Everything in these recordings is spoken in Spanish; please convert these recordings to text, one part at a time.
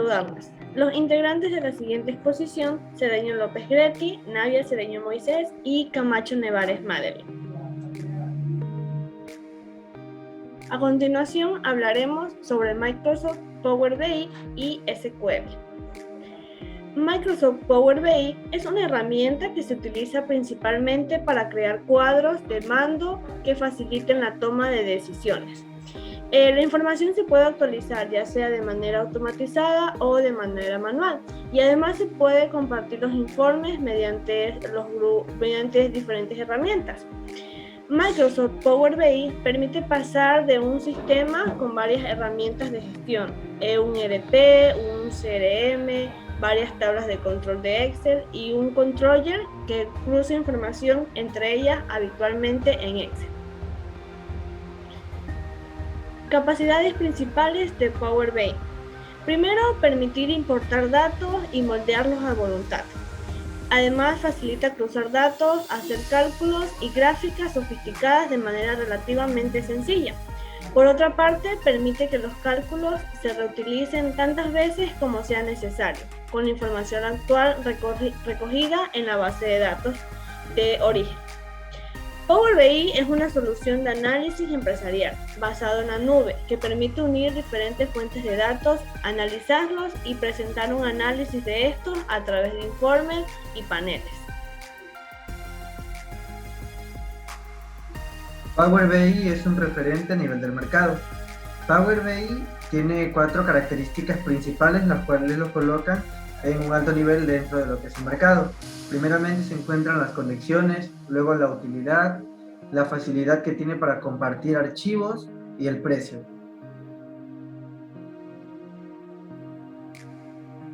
saludarnos. Los integrantes de la siguiente exposición: Cedeño López Gretti, Navia Cedeño Moisés y Camacho Nevares Madeline. A continuación hablaremos sobre Microsoft Power BI y SQL. Microsoft Power BI es una herramienta que se utiliza principalmente para crear cuadros de mando que faciliten la toma de decisiones. La información se puede actualizar ya sea de manera automatizada o de manera manual, y además se puede compartir los informes mediante diferentes herramientas. Microsoft Power BI permite pasar de un sistema con varias herramientas de gestión, un ERP, un CRM, varias tablas de control de Excel y un controller que cruza información entre ellas habitualmente en Excel. Capacidades principales de Power BI. Primero, permitir importar datos y moldearlos a voluntad. Además, facilita cruzar datos, hacer cálculos y gráficas sofisticadas de manera relativamente sencilla. Por otra parte, permite que los cálculos se reutilicen tantas veces como sea necesario, con la información actual recogida en la base de datos de origen. Power BI es una solución de análisis empresarial basado en la nube que permite unir diferentes fuentes de datos, analizarlos y presentar un análisis de estos a través de informes y paneles. Power BI es un referente a nivel del mercado. Power BI tiene 4 características principales, las cuales lo colocan en un alto nivel dentro de lo que es el mercado. Primeramente se encuentran las conexiones, luego la utilidad, la facilidad que tiene para compartir archivos y el precio.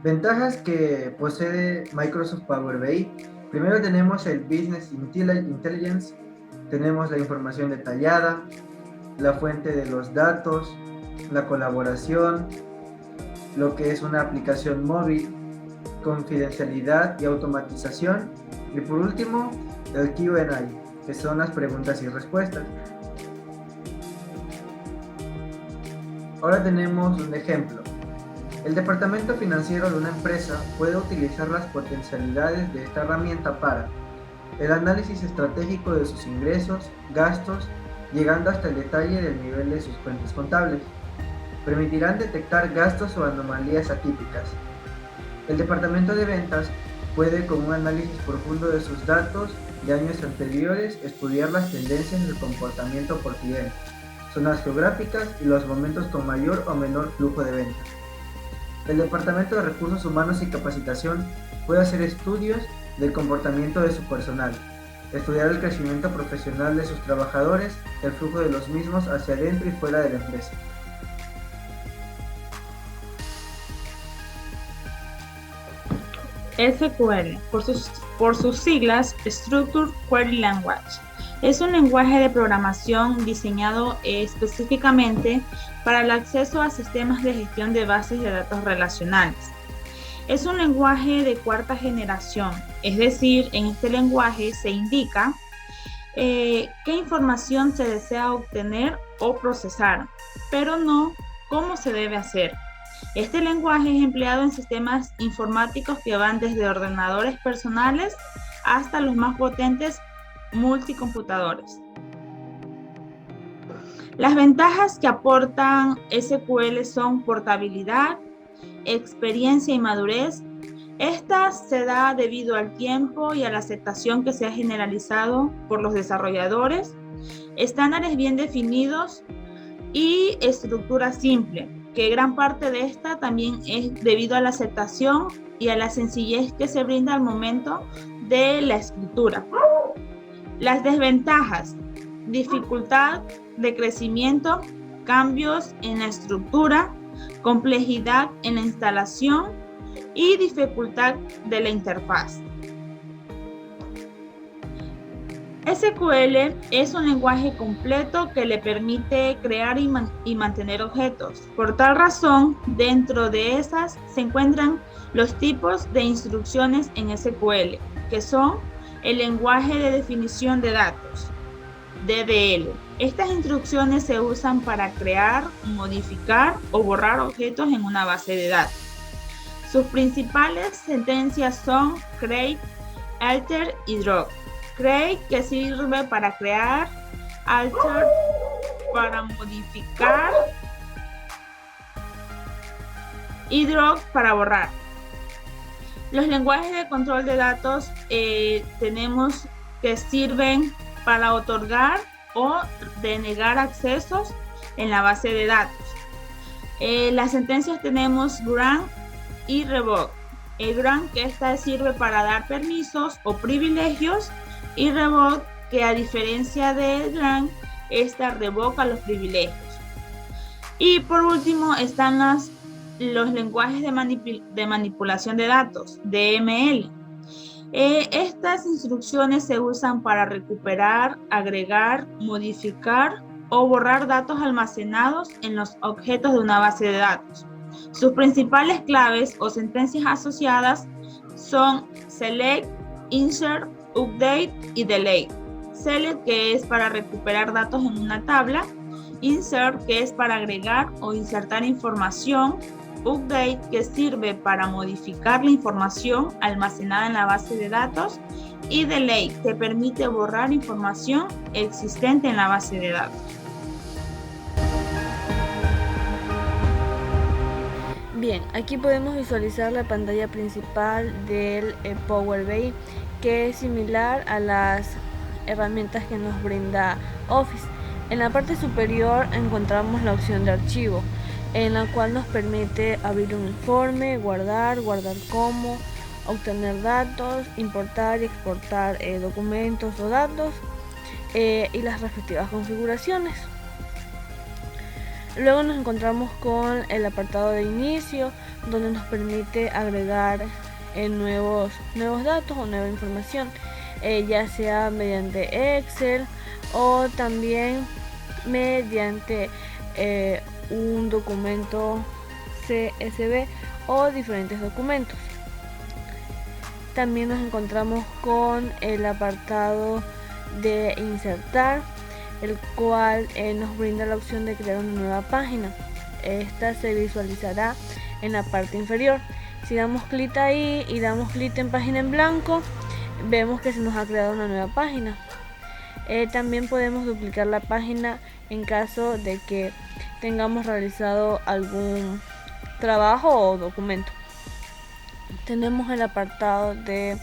Ventajas que posee Microsoft Power BI. Primero tenemos el Business Intelligence, tenemos la información detallada, la fuente de los datos, la colaboración, lo que es una aplicación móvil, confidencialidad y automatización, y por último el Q&A, que son las preguntas y respuestas. Ahora tenemos un ejemplo. El departamento financiero de una empresa puede utilizar las potencialidades de esta herramienta para el análisis estratégico de sus ingresos, gastos, llegando hasta el detalle del nivel de sus cuentas contables. Permitirán detectar gastos o anomalías atípicas. El departamento de ventas puede, con un análisis profundo de sus datos de años anteriores, estudiar las tendencias del comportamiento por cliente, zonas geográficas y los momentos con mayor o menor flujo de ventas. El departamento de recursos humanos y capacitación puede hacer estudios del comportamiento de su personal, estudiar el crecimiento profesional de sus trabajadores, el flujo de los mismos hacia adentro y fuera de la empresa. SQL, por sus siglas, Structured Query Language, es un lenguaje de programación diseñado específicamente para el acceso a sistemas de gestión de bases de datos relacionales. Es un lenguaje de cuarta generación, es decir, en este lenguaje se indica qué información se desea obtener o procesar, pero no cómo se debe hacer. Este lenguaje es empleado en sistemas informáticos que van desde ordenadores personales hasta los más potentes multicomputadores. Las ventajas que aportan SQL son portabilidad, experiencia y madurez. Esta se da debido al tiempo y a la aceptación que se ha generalizado por los desarrolladores, estándares bien definidos y estructura simple, que gran parte de esta también es debido a la aceptación y a la sencillez que se brinda al momento de la escritura. Las desventajas: dificultad de crecimiento, cambios en la estructura, complejidad en la instalación y dificultad de la interfaz. SQL es un lenguaje completo que le permite crear y mantener objetos. Por tal razón, dentro de esas se encuentran los tipos de instrucciones en SQL, que son el lenguaje de definición de datos, DDL. Estas instrucciones se usan para crear, modificar o borrar objetos en una base de datos. Sus principales sentencias son create, alter y drop. Create, que sirve para crear, alter para modificar y drop para borrar. Los lenguajes de control de datos tenemos que sirven para otorgar o denegar accesos en la base de datos. Las sentencias tenemos grant y revoke. El grant, que esta sirve para dar permisos o privilegios, y revoke, que a diferencia de grant, esta revoca los privilegios. Y por último están los lenguajes de manipulación de datos, DML. Estas instrucciones se usan para recuperar, agregar, modificar o borrar datos almacenados en los objetos de una base de datos. Sus principales claves o sentencias asociadas son select, insert, update y delete. Select, que es para recuperar datos en una tabla. Insert, que es para agregar o insertar información. Update, que sirve para modificar la información almacenada en la base de datos. Y delete, que permite borrar información existente en la base de datos. Bien, aquí podemos visualizar la pantalla principal del Power BI, que es similar a las herramientas que nos brinda Office. En la parte superior encontramos la opción de archivo, en la cual nos permite abrir un informe, guardar como, obtener datos, importar y exportar documentos o datos y las respectivas configuraciones. Luego nos encontramos con el apartado de inicio, donde nos permite agregar nuevos datos o nueva información, ya sea mediante Excel o también mediante un documento CSV o diferentes documentos. También nos encontramos con el apartado de insertar, el cual nos brinda la opción de crear una nueva página. Esta se visualizará en la parte inferior. Si damos clic ahí y damos clic en página en blanco, vemos que se nos ha creado una nueva página. También podemos duplicar la página en caso de que tengamos realizado algún trabajo o documento. Tenemos el apartado de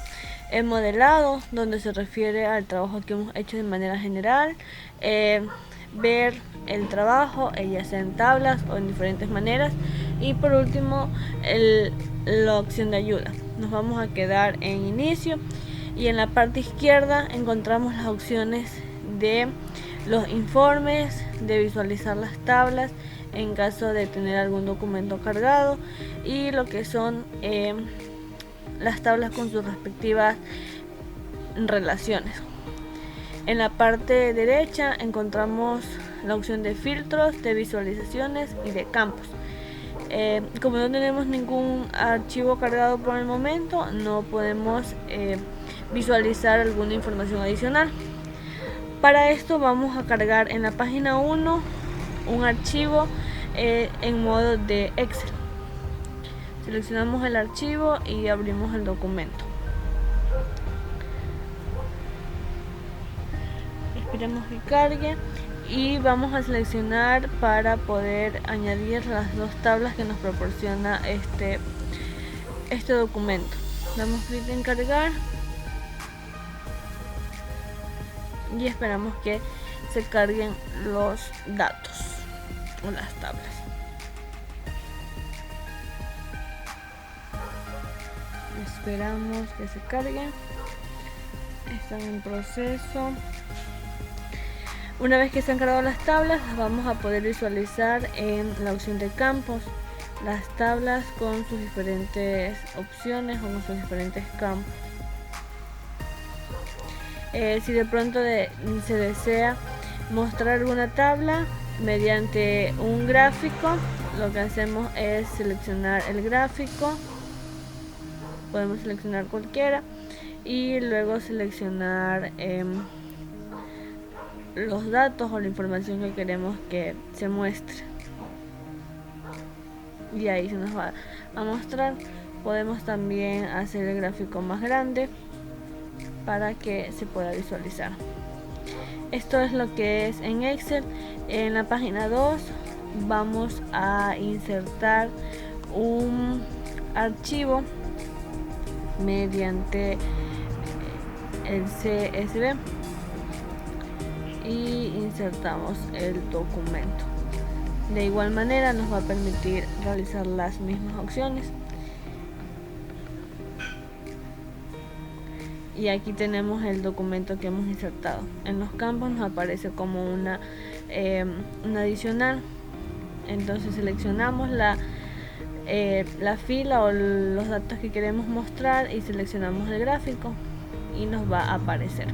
modelado, donde se refiere al trabajo que hemos hecho de manera general, ver el trabajo, ya sea en tablas o en diferentes maneras. Y por último, la opción de ayuda. Nos vamos a quedar en inicio y en la parte izquierda encontramos las opciones de los informes, de visualizar las tablas en caso de tener algún documento cargado, y lo que son las tablas con sus respectivas relaciones. En la parte derecha encontramos la opción de filtros, de visualizaciones y de campos. Como no tenemos ningún archivo cargado por el momento, no podemos visualizar alguna información adicional. Para esto vamos a cargar en la página 1 un archivo en modo de Excel. Seleccionamos el archivo y abrimos el documento. Esperemos que cargue y vamos a seleccionar para poder añadir las dos tablas que nos proporciona este documento. Damos clic en cargar y esperamos que se carguen los datos o las tablas. Esperamos que se carguen. Están en proceso. Una vez que se han cargado las tablas, las vamos a poder visualizar en la opción de campos. Las tablas con sus diferentes opciones o con sus diferentes campos. Si de pronto se desea mostrar alguna tabla mediante un gráfico, lo que hacemos es seleccionar el gráfico. Podemos seleccionar cualquiera y luego seleccionar los datos o la información que queremos que se muestre, y ahí se nos va a mostrar. Podemos también hacer el gráfico más grande para que se pueda visualizar. Esto es lo que es en Excel. En la página 2 vamos a insertar un archivo mediante el CSV y insertamos el documento. De igual manera nos va a permitir realizar las mismas opciones. Y aquí tenemos el documento que hemos insertado. En los campos nos aparece como una adicional. Entonces seleccionamos la fila o los datos que queremos mostrar y seleccionamos el gráfico y nos va a aparecer.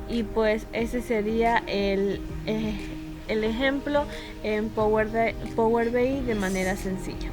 Y pues ese sería el ejemplo en Power BI de manera sencilla.